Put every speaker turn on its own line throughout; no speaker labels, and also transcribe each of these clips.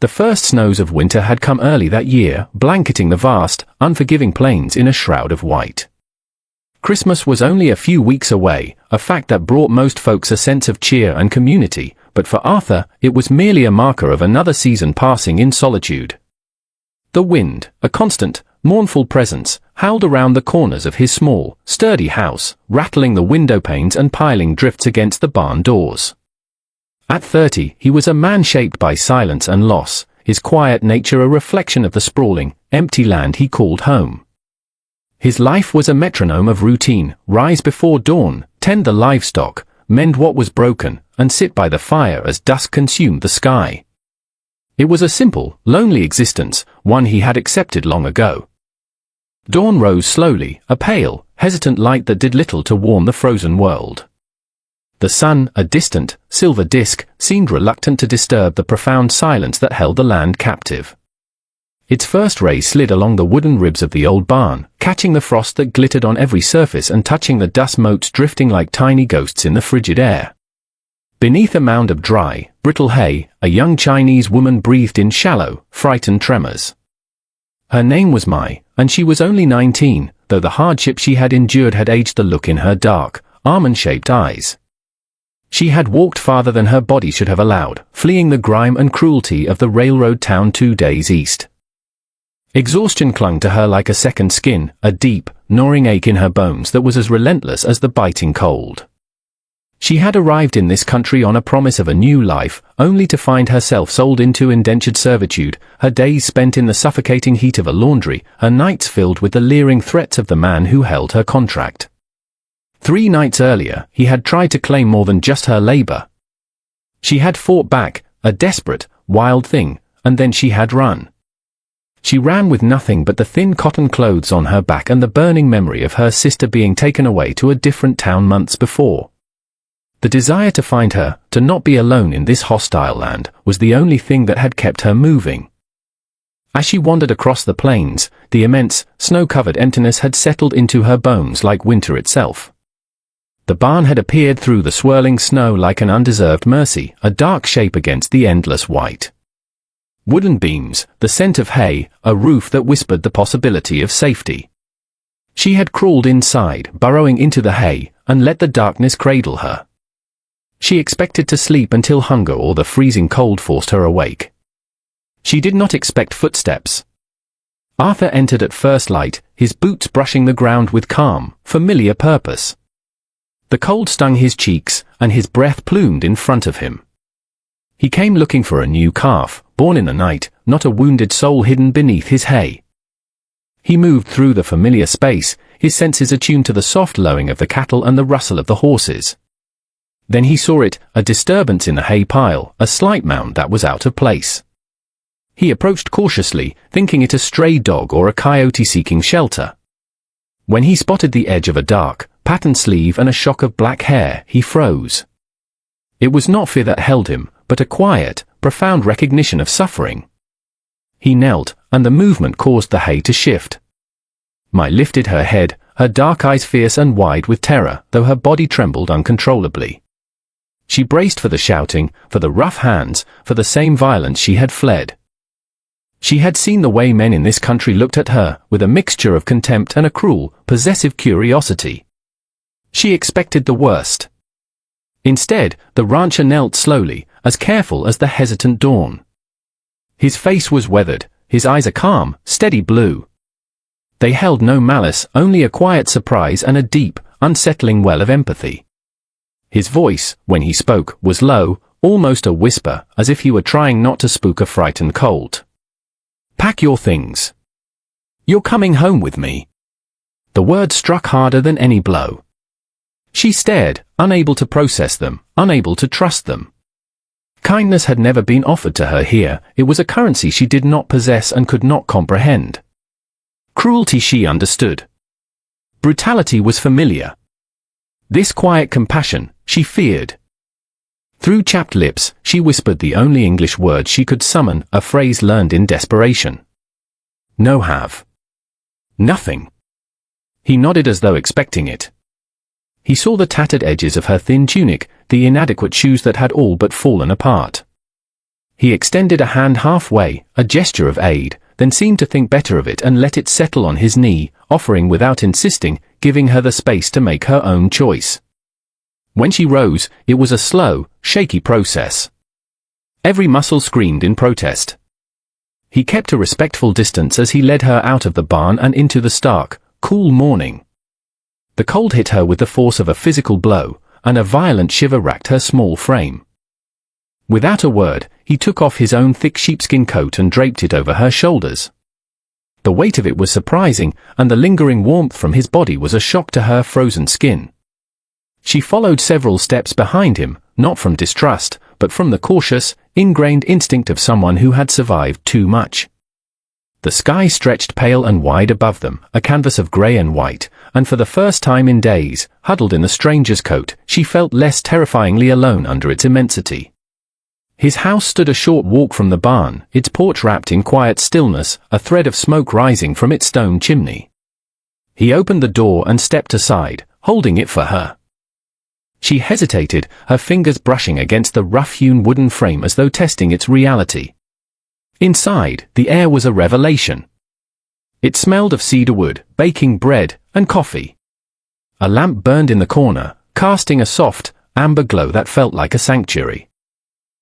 The first snows of winter had come early that year, blanketing the vast, unforgiving plains in a shroud of white. Christmas was only a few weeks away, a fact that brought most folks a sense of cheer and community, but for Arthur, it was merely a marker of another season passing in solitude. The wind, a constant, mournful presence, howled around the corners of his small, sturdy house, rattling the window panes and piling drifts against the barn doors. At 30, he was a man shaped by silence and loss, his quiet nature a reflection of the sprawling, empty land he called home. His life was a metronome of routine: rise before dawn, tend the livestock, mend what was broken, and sit by the fire as dusk consumed the sky. It was a simple, lonely existence, one he had accepted long ago. Dawn rose slowly, a pale, hesitant light that did little to warm the frozen world. The sun, a distant, silver disk, seemed reluctant to disturb the profound silence that held the land captive. Its first rays slid along the wooden ribs of the old barn, catching the frost that glittered on every surface and touching the dust motes drifting like tiny ghosts in the frigid air. Beneath a mound of dry, brittle hay, a young Chinese woman breathed in shallow, frightened tremors. Her name was Mai, and she was only 19, though the hardship she had endured had aged the look in her dark, almond-shaped eyes. She had walked farther than her body should have allowed, fleeing the grime and cruelty of the railroad town 2 days east. Exhaustion clung to her like a second skin, a deep, gnawing ache in her bones that was as relentless as the biting cold. She had arrived in this country on a promise of a new life, only to find herself sold into indentured servitude, her days spent in the suffocating heat of a laundry, her nights filled with the leering threats of the man who held her contract. 3 nights earlier, he had tried to claim more than just her labor. She had fought back, a desperate, wild thing, and then she had run. She ran with nothing but the thin cotton clothes on her back and the burning memory of her sister being taken away to a different town months before. The desire to find her, to not be alone in this hostile land, was the only thing that had kept her moving. As she wandered across the plains, the immense, snow-covered emptiness had settled into her bones like winter itself. The barn had appeared through the swirling snow like an undeserved mercy, a dark shape against the endless white. Wooden beams, the scent of hay, a roof that whispered the possibility of safety. She had crawled inside, burrowing into the hay, and let the darkness cradle her. She expected to sleep until hunger or the freezing cold forced her awake. She did not expect footsteps. Arthur entered at first light, his boots brushing the ground with calm, familiar purpose. The cold stung his cheeks, and his breath plumed in front of him. He came looking for a new calf, born in the night, not a wounded soul hidden beneath his hay. He moved through the familiar space, his senses attuned to the soft lowing of the cattle and the rustle of the horses. Then he saw it, a disturbance in the hay pile, a slight mound that was out of place. He approached cautiously, thinking it a stray dog or a coyote seeking shelter. When he spotted the edge of a dark, patterned sleeve and a shock of black hair, he froze. It was not fear that held him, but a quiet, profound recognition of suffering. He knelt, and the movement caused the hay to shift. Mai lifted her head, her dark eyes fierce and wide with terror, though her body trembled uncontrollably. She braced for the shouting, for the rough hands, for the same violence she had fled. She had seen the way men in this country looked at her, with a mixture of contempt and a cruel, possessive curiosity. She expected the worst. Instead, the rancher knelt slowly, as careful as the hesitant dawn. His face was weathered, his eyes a calm, steady blue. They held no malice, only a quiet surprise and a deep, unsettling well of empathy. His voice, when he spoke, was low, almost a whisper, as if he were trying not to spook a frightened colt. "Pack your things. You're coming home with me." The words struck harder than any blow. She stared, unable to process them, unable to trust them. Kindness had never been offered to her here, it was a currency she did not possess and could not comprehend. Cruelty she understood. Brutality was familiar. This quiet compassion, she feared. Through chapped lips, she whispered the only English word she could summon, a phrase learned in desperation. "No have. Nothing." He nodded as though expecting it. He saw the tattered edges of her thin tunic, the inadequate shoes that had all but fallen apart. He extended a hand halfway, a gesture of aid, then seemed to think better of it and let it settle on his knee, offering without insisting, giving her the space to make her own choice. When she rose, it was a slow, shaky process. Every muscle screamed in protest. He kept a respectful distance as he led her out of the barn and into the stark, cool morning. The cold hit her with the force of a physical blow, and a violent shiver racked her small frame. Without a word, he took off his own thick sheepskin coat and draped it over her shoulders. The weight of it was surprising, and the lingering warmth from his body was a shock to her frozen skin. She followed several steps behind him, not from distrust, but from the cautious, ingrained instinct of someone who had survived too much. The sky stretched pale and wide above them, a canvas of grey and white, and for the first time in days, huddled in the stranger's coat, she felt less terrifyingly alone under its immensity. His house stood a short walk from the barn, its porch wrapped in quiet stillness, a thread of smoke rising from its stone chimney. He opened the door and stepped aside, holding it for her. She hesitated, her fingers brushing against the rough-hewn wooden frame as though testing its reality. Inside, the air was a revelation. It smelled of cedarwood, baking bread, and coffee. A lamp burned in the corner, casting a soft, amber glow that felt like a sanctuary.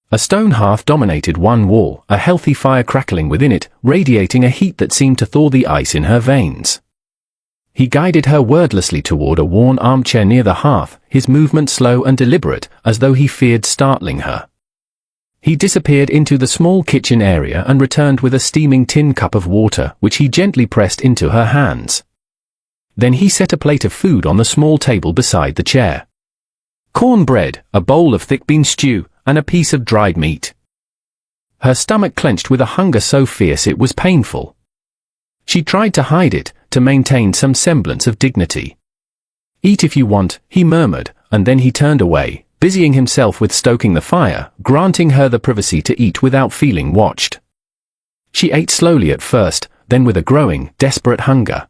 A stone hearth dominated one wall, a healthy fire crackling within it, radiating a heat that seemed to thaw the ice in her veins. He guided her wordlessly toward a worn armchair near the hearth, his movement slow and deliberate, as though he feared startling her. He disappeared into the small kitchen area and returned with a steaming tin cup of water, which he gently pressed into her hands. Then he set a plate of food on the small table beside the chair. Cornbread, a bowl of thick bean stew, and a piece of dried meat. Her stomach clenched with a hunger so fierce it was painful. She tried to hide it, to maintain some semblance of dignity. "Eat if you want," he murmured, and then he turned away, busying himself with stoking the fire, granting her the privacy to eat without feeling watched. She ate slowly at first, then with a growing, desperate hunger.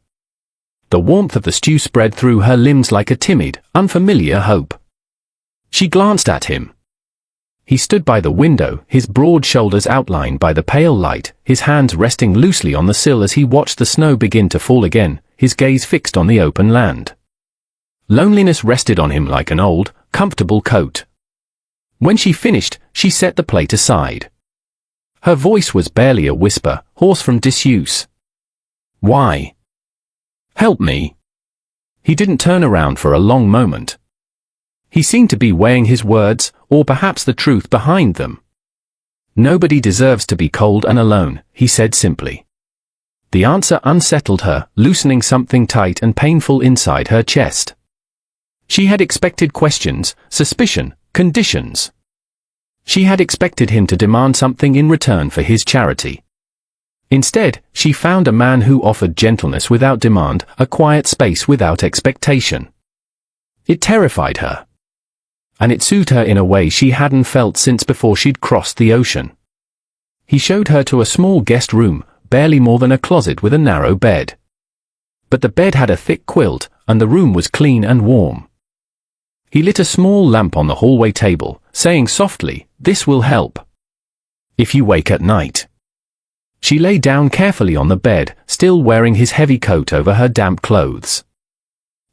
The warmth of the stew spread through her limbs like a timid, unfamiliar hope. She glanced at him. He stood by the window, his broad shoulders outlined by the pale light, his hands resting loosely on the sill as he watched the snow begin to fall again, his gaze fixed on the open land. Loneliness rested on him like an old, comfortable coat. When she finished, she set the plate aside. Her voice was barely a whisper, hoarse from disuse. "Why? Help me." He didn't turn around for a long moment. He seemed to be weighing his words, or perhaps the truth behind them. "Nobody deserves to be cold and alone," he said simply. The answer unsettled her, loosening something tight and painful inside her chest. She had expected questions, suspicion, conditions. She had expected him to demand something in return for his charity. Instead, she found a man who offered gentleness without demand, a quiet space without expectation. It terrified her. And it soothed her in a way she hadn't felt since before she'd crossed the ocean. He showed her to a small guest room, barely more than a closet with a narrow bed. But the bed had a thick quilt, and the room was clean and warm. He lit a small lamp on the hallway table, saying softly, "This will help. If you wake at night." She lay down carefully on the bed, still wearing his heavy coat over her damp clothes.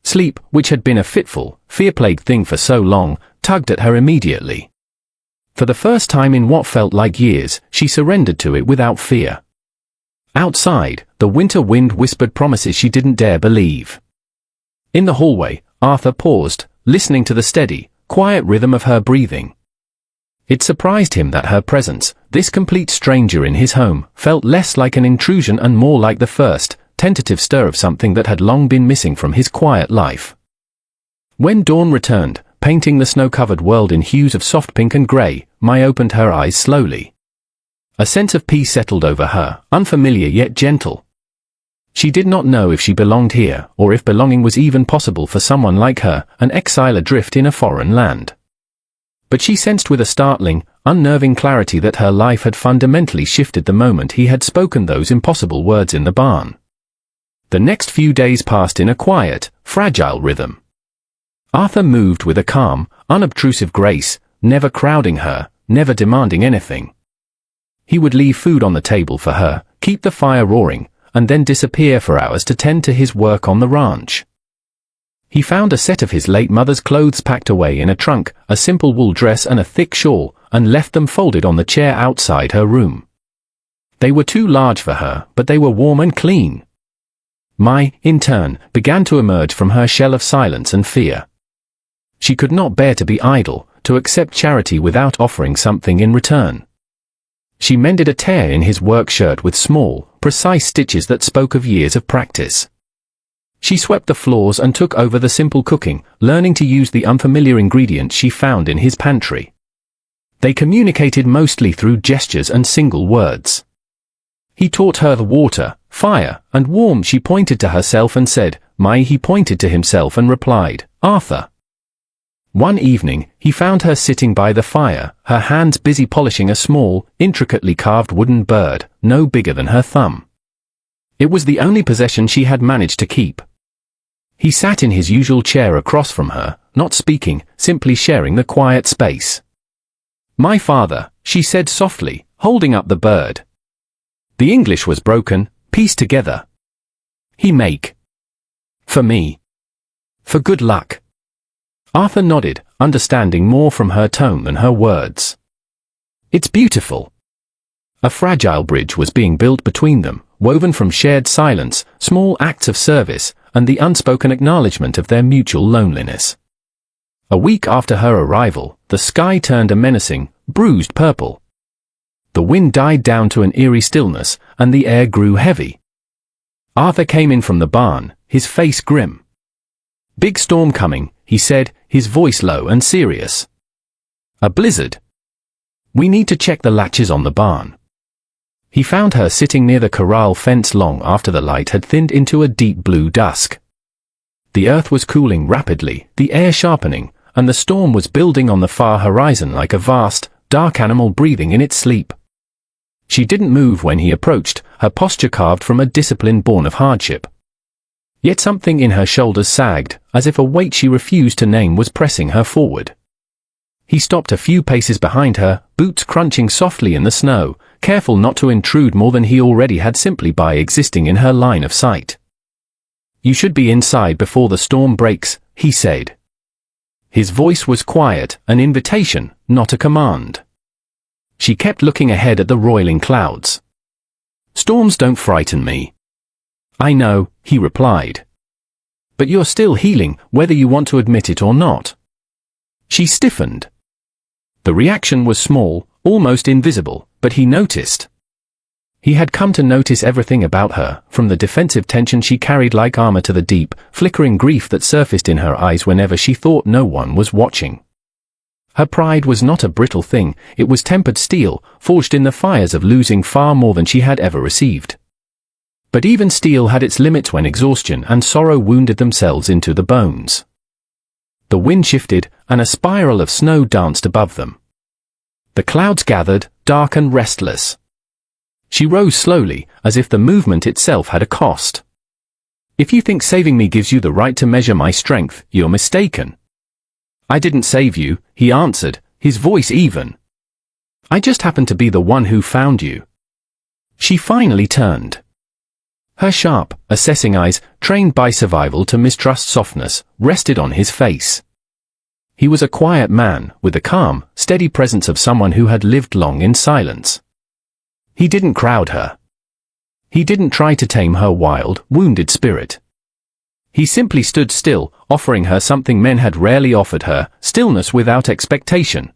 Sleep, which had been a fitful, fear-plagued thing for so long, tugged at her immediately. For the first time in what felt like years, she surrendered to it without fear. Outside, the winter wind whispered promises she didn't dare believe. In the hallway, Arthur paused, listening to the steady, quiet rhythm of her breathing. It surprised him that her presence, this complete stranger in his home, felt less like an intrusion and more like the first, tentative stir of something that had long been missing from his quiet life. When dawn returned, painting the snow-covered world in hues of soft pink and grey, Mai opened her eyes slowly. A sense of peace settled over her, unfamiliar yet gentle. She did not know if she belonged here, or if belonging was even possible for someone like her, an exile adrift in a foreign land. But she sensed with a startling, unnerving clarity that her life had fundamentally shifted the moment he had spoken those impossible words in the barn. The next few days passed in a quiet, fragile rhythm. Arthur moved with a calm, unobtrusive grace, never crowding her, never demanding anything. He would leave food on the table for her, keep the fire roaring, and then disappear for hours to tend to his work on the ranch. He found a set of his late mother's clothes packed away in a trunk, a simple wool dress and a thick shawl, and left them folded on the chair outside her room. They were too large for her, but they were warm and clean. Mai, in turn, began to emerge from her shell of silence and fear. She could not bear to be idle, to accept charity without offering something in return. She mended a tear in his work shirt with small, precise stitches that spoke of years of practice. She swept the floors and took over the simple cooking, learning to use the unfamiliar ingredients she found in his pantry. They communicated mostly through gestures and single words. He taught her the water, fire, and warmth. She pointed to herself and said, "Mai." He pointed to himself and replied, "Arthur." One evening, he found her sitting by the fire, her hands busy polishing a small, intricately carved wooden bird, no bigger than her thumb. It was the only possession she had managed to keep. He sat in his usual chair across from her, not speaking, simply sharing the quiet space. "My father," she said softly, holding up the bird. The English was broken, pieced together. "He make. For me. For good luck." Arthur nodded, understanding more from her tone than her words. "It's beautiful." A fragile bridge was being built between them, woven from shared silence, small acts of service, and the unspoken acknowledgement of their mutual loneliness. A week after her arrival, the sky turned a menacing, bruised purple. The wind died down to an eerie stillness, and the air grew heavy. Arthur came in from the barn, his face grim. "Big storm coming," he said, his voice low and serious. "A blizzard. We need to check the latches on the barn." He found her sitting near the corral fence long after the light had thinned into a deep blue dusk. The earth was cooling rapidly, the air sharpening, and the storm was building on the far horizon like a vast, dark animal breathing in its sleep. She didn't move when he approached, her posture carved from a discipline born of hardship. Yet something in her shoulders sagged, as if a weight she refused to name was pressing her forward. He stopped a few paces behind her, boots crunching softly in the snow, careful not to intrude more than he already had simply by existing in her line of sight. "You should be inside before the storm breaks," he said. His voice was quiet, an invitation, not a command. She kept looking ahead at the roiling clouds. "Storms don't frighten me." "I know," he replied. "But you're still healing, whether you want to admit it or not." She stiffened. The reaction was small, almost invisible, but he noticed. He had come to notice everything about her, from the defensive tension she carried like armor to the deep, flickering grief that surfaced in her eyes whenever she thought no one was watching. Her pride was not a brittle thing, it was tempered steel, forged in the fires of losing far more than she had ever received. But even steel had its limits when exhaustion and sorrow wounded themselves into the bones. The wind shifted, and a spiral of snow danced above them. The clouds gathered, dark and restless. She rose slowly, as if the movement itself had a cost. "If you think saving me gives you the right to measure my strength, you're mistaken." "I didn't save you," he answered, his voice even. "I just happened to be the one who found you." She finally turned. Her sharp, assessing eyes, trained by survival to mistrust softness, rested on his face. He was a quiet man, with the calm, steady presence of someone who had lived long in silence. He didn't crowd her. He didn't try to tame her wild, wounded spirit. He simply stood still, offering her something men had rarely offered her, stillness without expectation.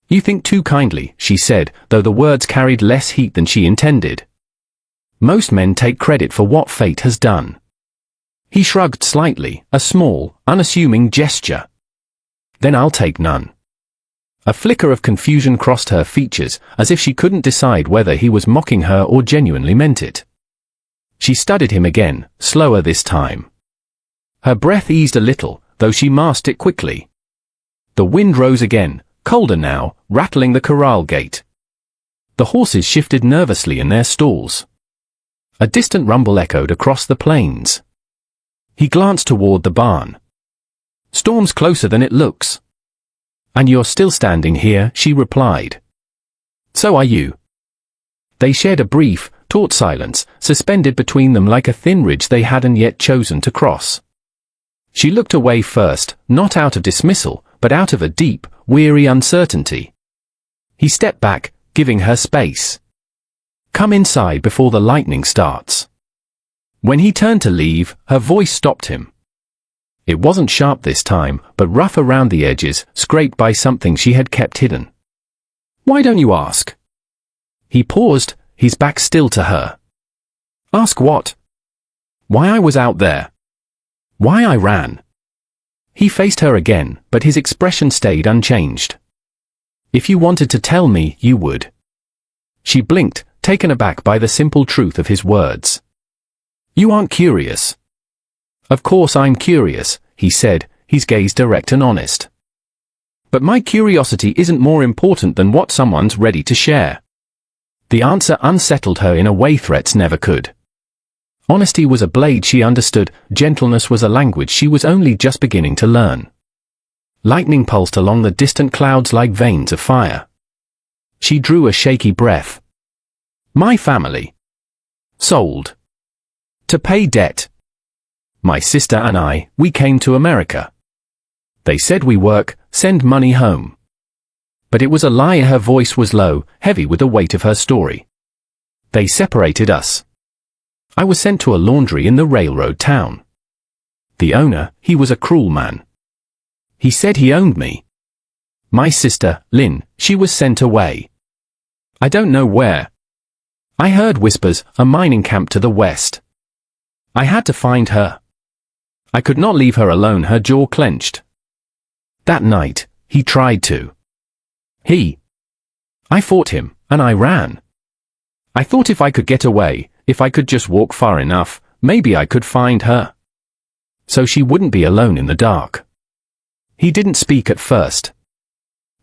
"You think too kindly," she said, though the words carried less heat than she intended. "Most men take credit for what fate has done." He shrugged slightly, a small, unassuming gesture. "Then I'll take none." A flicker of confusion crossed her features, as if she couldn't decide whether he was mocking her or genuinely meant it. She studied him again, slower this time. Her breath eased a little, though she masked it quickly. The wind rose again, colder now, rattling the corral gate. The horses shifted nervously in their stalls. A distant rumble echoed across the plains. He glanced toward the barn. "Storm's closer than it looks." "And you're still standing here," she replied. "So are you." They shared a brief, taut silence, suspended between them like a thin ridge they hadn't yet chosen to cross. She looked away first, not out of dismissal, but out of a deep, weary uncertainty. He stepped back, giving her space. "Come inside before the lightning starts." When he turned to leave, her voice stopped him. It wasn't sharp this time, but rough around the edges, scraped by something she had kept hidden. "Why don't you ask?" He paused, his back still to her. "Ask what?" "Why I was out there. Why I ran." He faced her again, but his expression stayed unchanged. "If you wanted to tell me, you would." She blinked, taken aback by the simple truth of his words. "You aren't curious." "Of course I'm curious," he said, his gaze direct and honest. "But my curiosity isn't more important than what someone's ready to share." The answer unsettled her in a way threats never could. Honesty was a blade she understood, gentleness was a language she was only just beginning to learn. Lightning pulsed along the distant clouds like veins of fire. She drew a shaky breath. "My family. Sold. To pay debt. My sister and I, we came to America. They said we work, send money home." But it was a lie. Her voice was low, heavy with the weight of her story. "They separated us. I was sent to a laundry in the railroad town. The owner, he was a cruel man. He said he owned me. My sister, Lynn, she was sent away. I don't know where. I heard whispers, a mining camp to the west. I had to find her. I could not leave her alone." Her jaw clenched. "That night, he tried to. I fought him, and I ran. I thought if I could get away, if I could just walk far enough, maybe I could find her. So she wouldn't be alone in the dark." He didn't speak at first.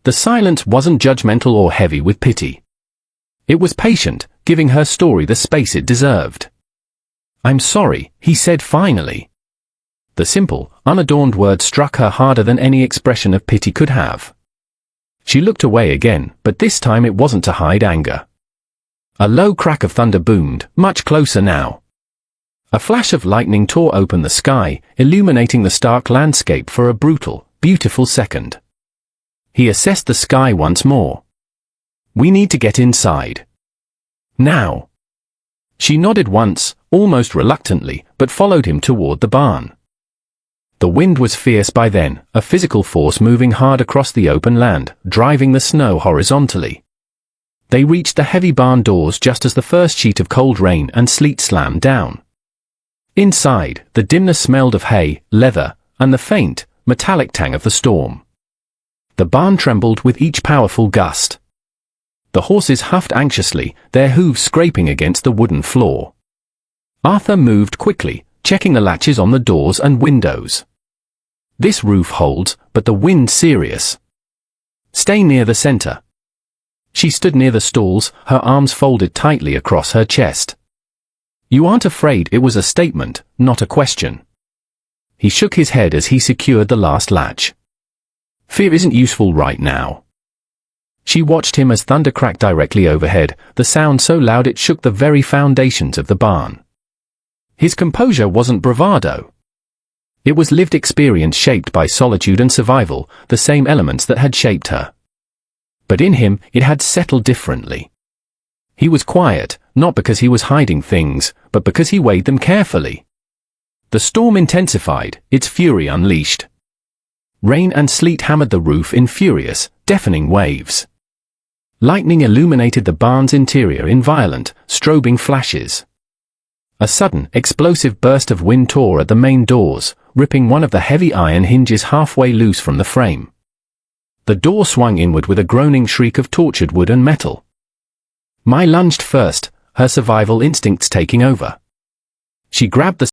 The silence wasn't judgmental or heavy with pity. It was patient, giving her story the space it deserved. "I'm sorry," he said finally. The simple, unadorned word struck her harder than any expression of pity could have. She looked away again, but this time it wasn't to hide anger. A low crack of thunder boomed, much closer now. A flash of lightning tore open the sky, illuminating the stark landscape for a brutal, beautiful second. He assessed the sky once more. "We need to get inside. Now." She nodded once, almost reluctantly, but followed him toward the barn. The wind was fierce by then, a physical force moving hard across the open land, driving the snow horizontally. They reached the heavy barn doors just as the first sheet of cold rain and sleet slammed down. Inside, the dimness smelled of hay, leather, and the faint, metallic tang of the storm. The barn trembled with each powerful gust. The horses huffed anxiously, their hooves scraping against the wooden floor. Arthur moved quickly, checking the latches on the doors and windows. "This roof holds, but the wind's serious. Stay near the center." She stood near the stalls, her arms folded tightly across her chest. "You aren't afraid?" It was a statement, not a question. He shook his head as he secured the last latch. "Fear isn't useful right now." She watched him as thunder cracked directly overhead, the sound so loud it shook the very foundations of the barn. His composure wasn't bravado. It was lived experience shaped by solitude and survival, the same elements that had shaped her. But in him, it had settled differently. He was quiet, not because he was hiding things, but because he weighed them carefully. The storm intensified, its fury unleashed. Rain and sleet hammered the roof in furious, deafening waves. Lightning illuminated the barn's interior in violent, strobing flashes. A sudden, explosive burst of wind tore at the main doors, ripping one of the heavy iron hinges halfway loose from the frame. The door swung inward with a groaning shriek of tortured wood and metal. Mai lunged first, her survival instincts taking over. She grabbed the